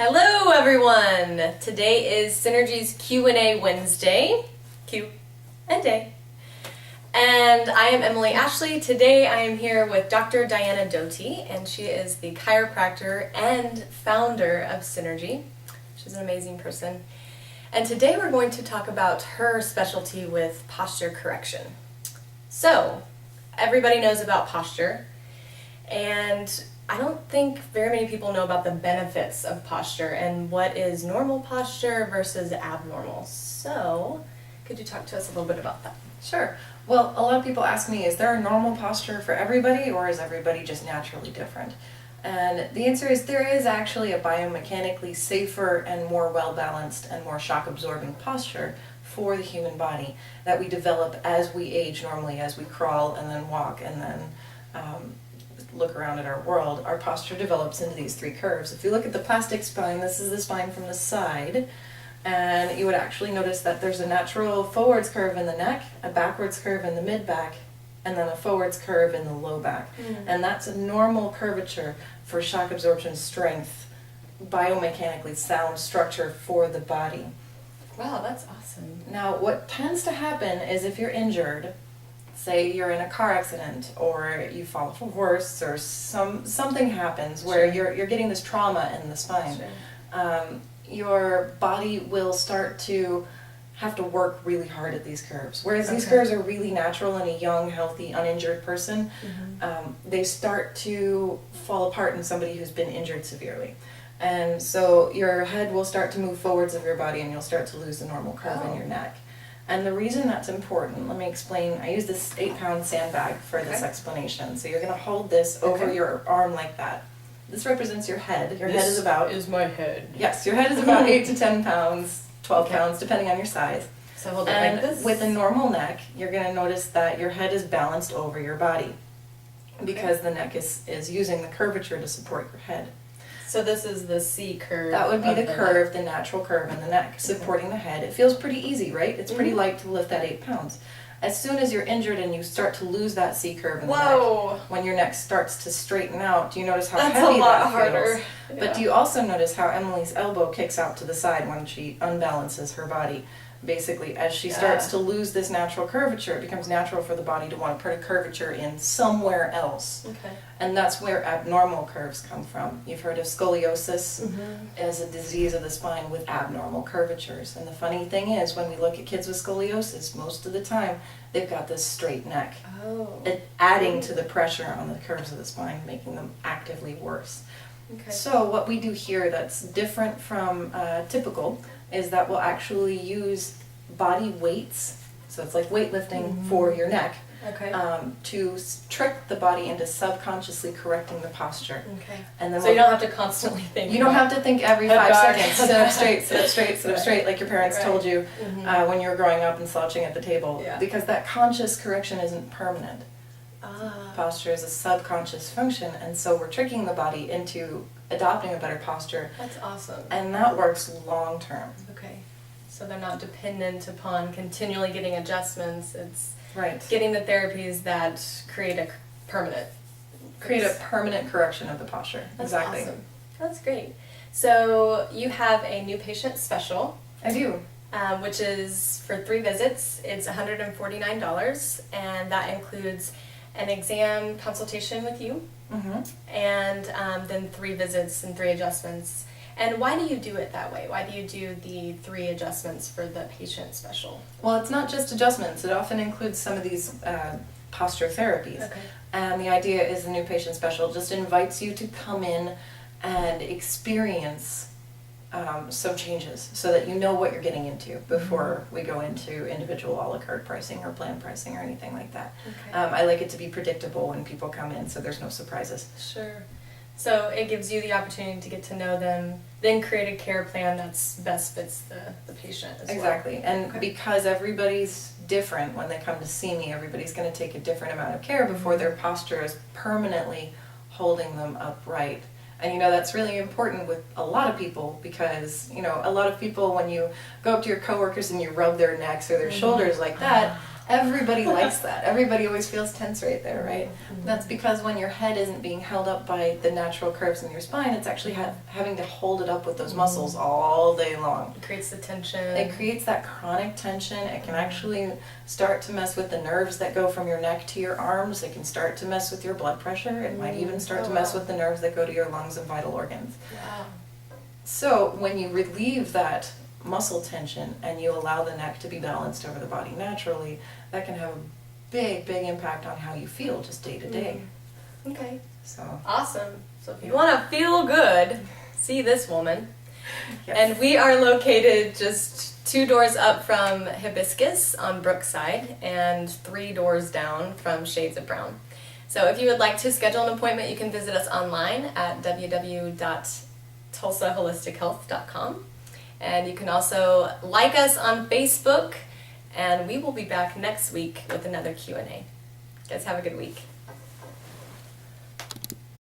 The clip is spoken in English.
Hello everyone! Today is Synergy's Q&A Wednesday. Q&A. And I am Emily Ashley. Today I am here with Dr. Diana Doty, and she is the chiropractor and founder of Synergy. She's an amazing person. And today we're going to talk about her specialty with posture correction. So, everybody knows about posture, and I don't think very many people know about the benefits of posture and what is normal posture versus abnormal. So, could you talk to us a little bit about that? Sure. Well, a lot of people ask me, is there a normal posture for everybody, or is everybody just naturally different? And the answer is there is actually a biomechanically safer and more well-balanced and more shock-absorbing posture for the human body that we develop as we age normally, as we crawl and then walk and then look around at our world. Our posture develops into these three curves. If you look at the plastic spine, this is the spine from the side, and you would actually notice that there's a natural forwards curve in the neck, a backwards curve in the mid-back, and then a forwards curve in the low back. And that's a normal curvature for shock absorption strength, biomechanically sound structure for the body. Wow, that's awesome. Now, what tends to happen is if you're injured, say you're in a car accident or you fall off a horse or something happens where you're getting this trauma in the spine, your body will start to have to work really hard at these curves. Whereas these curves are really natural in a young, healthy, uninjured person, they start to fall apart in somebody who's been injured severely. And so your head will start to move forwards of your body and you'll start to lose the normal curve in your neck. And the reason that's important, let me explain. I use this 8-pound sandbag for this explanation. So you're going to hold this over your arm like that. This represents your head. Your head is about... This is my head. Yes, your head is about 8 to 10 pounds, 12 pounds, depending on your size. So hold it like this. With a normal neck, you're going to notice that your head is balanced over your body because the neck is using the curvature to support your head. So this is the C curve. That would be the curve, the natural curve in the neck, supporting the head. It feels pretty easy, right? It's pretty light to lift that 8 pounds. As soon as you're injured and you start to lose that C curve in the neck, when your neck starts to straighten out, do you notice how heavy that feels? But do you also notice how Emily's elbow kicks out to the side when she unbalances her body? Basically, as she starts to lose this natural curvature, it becomes natural for the body to want to put a curvature in somewhere else. And that's where abnormal curves come from. You've heard of scoliosis as a disease of the spine with abnormal curvatures. And the funny thing is, when we look at kids with scoliosis, most of the time, they've got this straight neck. Adding to the pressure on the curves of the spine, making them actively worse. So what we do here that's different from typical is that we'll actually use body weights, so it's like weightlifting for your neck, to trick the body into subconsciously correcting the posture. And then so you don't have to constantly think. You don't have to think every 5 seconds, sit up straight, sit up straight, sit up straight, like your parents told you when you were growing up and slouching at the table, because that conscious correction isn't permanent. Posture is a subconscious function, and so we're tricking the body into adopting a better posture. That's awesome. And that works long term. So they're not dependent upon continually getting adjustments. It's getting the therapies that create a permanent correction of the posture. That's awesome. That's great. So you have a new patient special. I do. Which is for 3 visits. It's $149, and that includes an exam consultation with you, and then 3 visits and 3 adjustments. And why do you do it that way? Why do you do the 3 adjustments for the patient special? Well, it's not just adjustments. It often includes some of these posture therapies. And the idea is the new patient special just invites you to come in and experience some changes so that you know what you're getting into before we go into individual a la carte pricing or plan pricing or anything like that. I like it to be predictable when people come in, so there's no surprises. So it gives you the opportunity to get to know them, then create a care plan that's best fits the patient as well. And because everybody's different when they come to see me, everybody's going to take a different amount of care before their posture is permanently holding them upright. And that's really important with a lot of people because, a lot of people, when you go up to your coworkers and you rub their necks or their shoulders like that, Everybody likes that. Everybody always feels tense right there, right? That's because when your head isn't being held up by the natural curves in your spine, it's actually having to hold it up with those muscles all day long. It creates the tension. It creates that chronic tension. It can actually start to mess with the nerves that go from your neck to your arms. It can start to mess with your blood pressure. It might even start to mess with the nerves that go to your lungs and vital organs. Wow. So when you relieve that muscle tension and you allow the neck to be balanced over the body naturally, that can have a big impact on how you feel just day to day. Okay. So awesome. So if you want to feel good, see this woman. yes. And we are located just 2 doors up from Hibiscus on Brookside and 3 doors down from Shades of Brown. So if you would like to schedule an appointment, you can visit us online at www.tulsaholistichealth.com. And you can also like us on Facebook, and we will be back next week with another Q&A. Guys, have a good week.